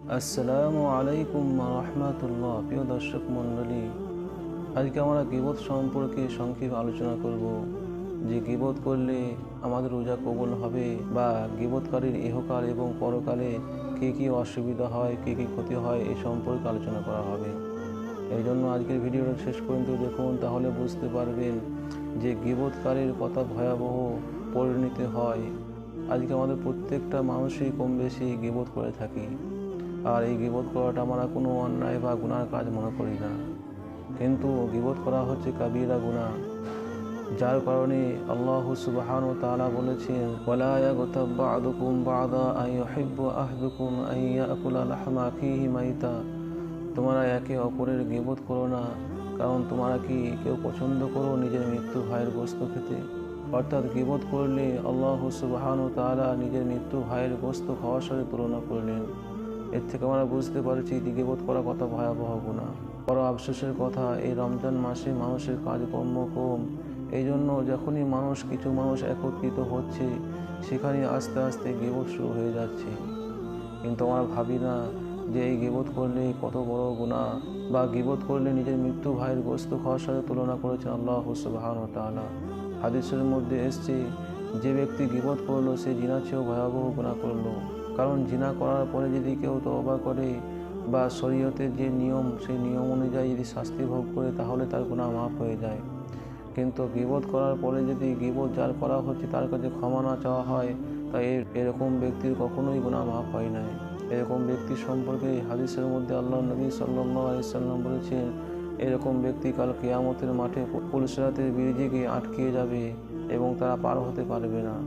আসসালামু আলাইকুম রহমতুল্লাহ। প্রিয় দর্শক মণ্ডলী, আজকে আমরা গীবত সম্পর্কে সংক্ষেপে আলোচনা করব যে গীবত করলে আমাদের রোজা কবুল হবে বা গীবতকারীর ইহকাল এবং পরকালে কী কী অসুবিধা হয়, কী কী ক্ষতি হয় এই সম্পর্কে আলোচনা করা হবে। এই জন্য আজকের ভিডিওটা শেষ পর্যন্ত দেখুন, তাহলে বুঝতে পারবেন যে গীবতকারীর কত ভয়াবহ পরিণতি হয়। আজকে আমাদের প্রত্যেকটা মানুষই কম বেশি গীবত করে থাকি, আর এই গীবত করাটা আমরা কোনো অন্যায় বা গুনার কাজ মনে করি না, কিন্তু গীবত করা হচ্ছে কাবীরা গুনাহ, যার কারণে আল্লাহ সুবহানাহু ওয়া তাআলা বলেছেন, ওয়ালা ইয়াগতাব বা'দুকুম বা'দা আন ইউহিব্বু আহাদুকুম আন ইয়াকুলা লাহমা আখিহি মাইতা। তোমরা একে অপরের গীবত করো না, কারণ তোমরা কি কেউ পছন্দ করো নিজের মৃত্যু ভাইয়ের গোশত খেতে? অর্থাৎ গীবত করলে আল্লাহ সুবহানাহু ওয়া তাআলা নিজের মৃত্যু ভাইয়ের গোশত খাওয়ার সাথে তুলনা করলেন। এর থেকে আমরা বুঝতে পারছি গীবত করা কত ভয়াবহ গুনাহ। বড় আফসোসের কথা, এই রমজান মাসে মানুষের কাজকর্ম কম। এই জন্য যখনই কিছু মানুষ একত্রিত হচ্ছে, সেখানে আস্তে আস্তে গীবত শুরু হয়ে যাচ্ছে। কিন্তু আমরা ভাবি না যে এই গীবত করলে কত বড় গুনাহ, বা গীবত করলে নিজের মৃত্যু ভাইয়ের গোশত খাওয়ার সাথে তুলনা করেছেন আল্লাহ সুবহানাহু ওয়া তাআলা। হাদিসের মধ্যে এসছে, যে ব্যক্তি গীবত করলো সে জিনার চেয়েও ভয়াবহ গুনাহ করলো। কারণ জিনা করার পরে যদি কেউ তওবা করে বা শরীয়তের যে নিয়ম সেই নিয়ম অনুযায়ী যদি শাস্তি ভোগ করে, তাহলে তার গুনাহ মাফ হয়ে যায়। কিন্তু গীবত করার পরে যদি গীবত যার করা হচ্ছে তার কাছে ক্ষমা না চাওয়া হয়, তাই এরকম ব্যক্তির কখনোই গুনাহ মাফ হয় নাই। এরকম ব্যক্তি সম্পর্কে হাদিসের মধ্যে আল্লাহ নবী সাল্লাল্লাহু আলাইহি সাল্লাম বলেছেন, এরকম ব্যক্তি কাল কিয়ামতের মাঠে পুলসিরাতের ব্রিজে গিয়ে আটকে যাবে এবং তারা পার হতে পারবে না।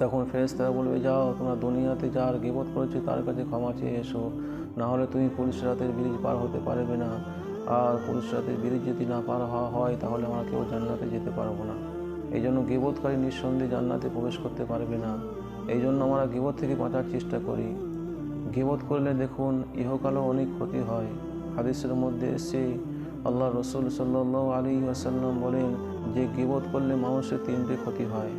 তখন ফেরেশতারা বলবে, যাও তোমরা দুনিয়াতে যার গীবত করেছো তার কাছে ক্ষমা চেয়ে এসো, না হলে তুমি পুলসিরাতের ব্রিজ পার হতে পারবে না। আর পুলসিরাতের ব্রিজ যদি না পার হওয়া হয়, তাহলে আমরা কেউ জান্নাতে যেতে পারবো না। এই জন্য গীবতকারী নিঃসন্দেহে জান্নাতে প্রবেশ করতে পারবে না। এই জন্য আমরা গীবত থেকে বাঁচার চেষ্টা করি। গীবত করলে দেখুন ইহকালও অনেক ক্ষতি হয়। হাদিসের মধ্যে এসে আল্লাহ রসুল সাল্লাল্লাহু আলাইহি ওয়াসাল্লাম বলেন যে গীবত করলে মানুষের তিনটে ক্ষতি হয়।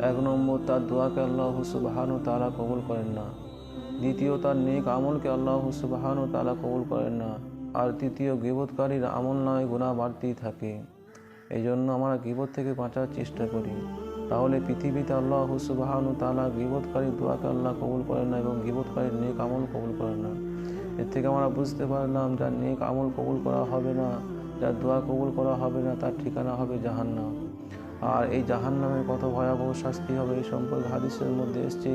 1 নম্বর, তার দোয়াকে আল্লাহ সুবহানাহু ওয়া তাআলা কবুল করেন না। দ্বিতীয়, তার নেক আমলকে আল্লাহ সুবহানাহু ওয়া তাআলা কবুল করেন না। আর তৃতীয়, গীবতকারীর আমলনামায় গুনাহ বাড়তেই থাকে। এই জন্য আমরা গীবত থেকে বাঁচার চেষ্টা করি। তাহলে পৃথিবীতে আল্লাহ সুবহানাহু ওয়া তাআলা গীবতকারীর দোয়াকে আল্লাহ কবুল করেন না এবং গীবতকারীর নেক আমল কবুল করেন না। এর থেকে আমরা বুঝতে পারলাম, যার নেক আমল কবুল করা হবে না, যার দোয়া কবুল করা হবে না, তার ঠিকানা হবে জাহান্নাম। আর এই জাহান্নামের কত ভয়াবহ শাস্তি হবে এই সম্পর্কে হাদিসের মধ্যে এসেছে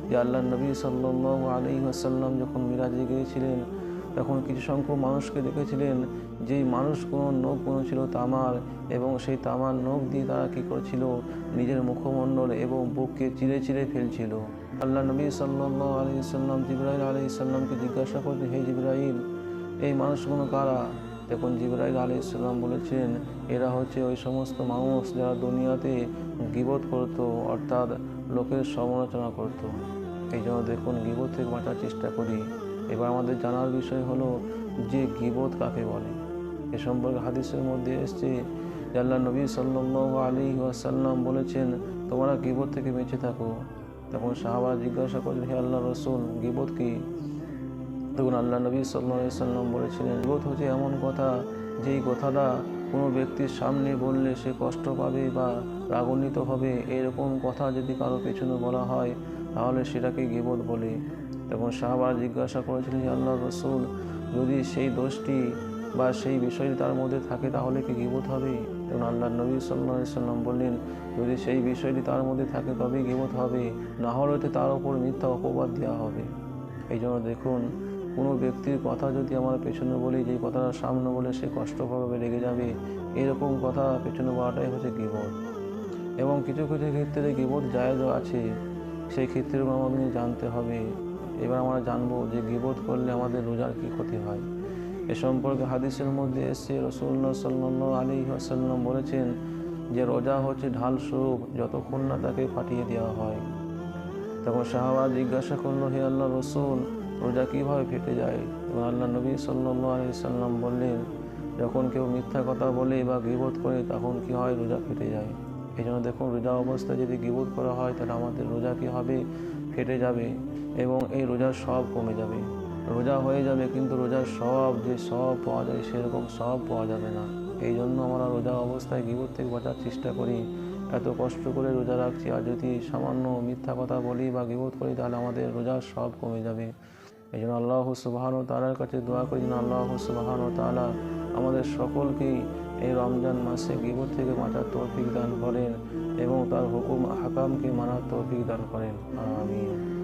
যে আল্লাহ নবী সাল্লাল্লাহু আলাইহি ওয়াসাল্লাম যখন মিরাজে গিয়েছিলেন, তখন কিছু সংখ্যক মানুষকে দেখেছিলেন, যেই মানুষগুলো নখগুলো ছিল তামার, এবং সেই তামার নখ দিয়ে তারা কী করেছিল, নিজের মুখমণ্ডল এবং বুককে চিরে চিরে ফেলছিল। আল্লাহ নবী সাল্লাল্লাহু আলাইহি ওয়াসাল্লাম জিবরাইল আলাইহিস সালামকে জিজ্ঞাসা করলেন, হে জিবরাইল, এই মানুষগুলো কারা? তখন জিবরাইল আলাইহিস সালাম বলেছেন, এরা হচ্ছে ওই সমস্ত মানুষ যারা দুনিয়াতে গীবত করত, অর্থাৎ লোকের সমালোচনা করত। এই জন্য দেখুন গীবত থেকে বাঁচার চেষ্টা করি। এবার আমাদের জানার বিষয় হলো যে গীবত কাকে বলে। এ সম্পর্কে হাদিসের মধ্যে এসেছে যে আল্লাহ নবী সাল্লাল্লাহু আলাইহি ওয়াসাল্লাম বলেছেন, তোমরা গীবত থেকে বেঁচে থাকো। তখন সাহাবারা জিজ্ঞাসা করলেন, হে আল্লাহ রসুল, গীবত কি? তখন আল্লাহ নবী সাল্লাল্লাহু আলাইহি ওয়াসাল্লাম বলেছিলেন, গীবত হচ্ছে এমন কথা যেই কথাটা কোনো ব্যক্তির সামনে বললে সে কষ্ট পাবে বা রাগান্বিত হবে, এরকম কথা যদি কারো পেছনে বলা হয়, তাহলে সেটাকে গীবত বলে। তখন সাহাবারা জিজ্ঞাসা করেছিলেন, যে আল্লাহ রসুল, যদি সেই দোষটি বা সেই বিষয়টি তার মধ্যে থাকে, তাহলে কি গীবত হবে? তখন আল্লাহ নবী সাল্লাল্লাহু আলাইহি ওয়াসাল্লাম বললেন, যদি সেই বিষয়টি তার মধ্যে থাকে তবেই গীবত হবে, না হলে তার ওপর মিথ্যা অপবাদ দেওয়া হবে। এই জন্য দেখুন, কোনো ব্যক্তির কথা যদি আমার পেছনে বলি, যেই কথাটা সামনে বলে সে কষ্ট পাবে, রেগে যাবে, এরকম কথা পেছনে বলাটাই হচ্ছে গীবত। এবং কিছু কিছু ক্ষেত্রে গীবত জায়েজও আছে, সেই ক্ষেত্রেও আমাদের জানতে হবে। এবার আমরা জানবো যে গীবত করলে আমাদের রোজার কী ক্ষতি হয়। এ সম্পর্কে হাদিসের মধ্যে এসেছে, রাসূলুল্লাহ সাল্লাল্লাহু আলাইহি ওয়াসাল্লাম বলেছেন যে রোজা হচ্ছে ঢাল স্বরূপ, যতক্ষণ না তাকে ফাটিয়ে দেওয়া হয়। তখন সাহাবা জিজ্ঞাসা করলো, হে আল্লাহ রসুল, রোজা কীভাবে ফেটে যায়? এবং আল্লাহ নবী সাল্লাল্লাহু আলাইহি সাল্লাম বললেন, যখন কেউ মিথ্যা কথা বলে বা গীবত করে, তখন কি হয়, রোজা ফেটে যায়। এই জন্য দেখুন, রোজা অবস্থায় যদি গীবত করা হয়, তাহলে আমাদের রোজা কী হবে, ফেটে যাবে এবং এই রোজার সব কমে যাবে। রোজা হয়ে যাবে কিন্তু রোজার সব যে সব পাওয়া যায় সেরকম সব পাওয়া যাবে না। এই জন্য আমরা রোজা অবস্থায় গীবত থেকে বাঁচার চেষ্টা করি। এত কষ্ট করে রোজা রাখছি, আর যদি সামান্য মিথ্যা কথা বলি বা গীবত করি তাহলে আমাদের রোজার সব কমে যাবে। এই জন্য আল্লাহ সুবহানাহু ওয়া তাআলার কাছে দোয়া করি যেন আল্লাহ সুবহানাহু ওয়া তাআলা আমাদের সকলকেই এই রমজান মাসে গীবত থেকে বাঁচার তৌফিক দান করেন এবং তার হুকুম আহকামকে মানার তৌফিক দান করেন। আমিন।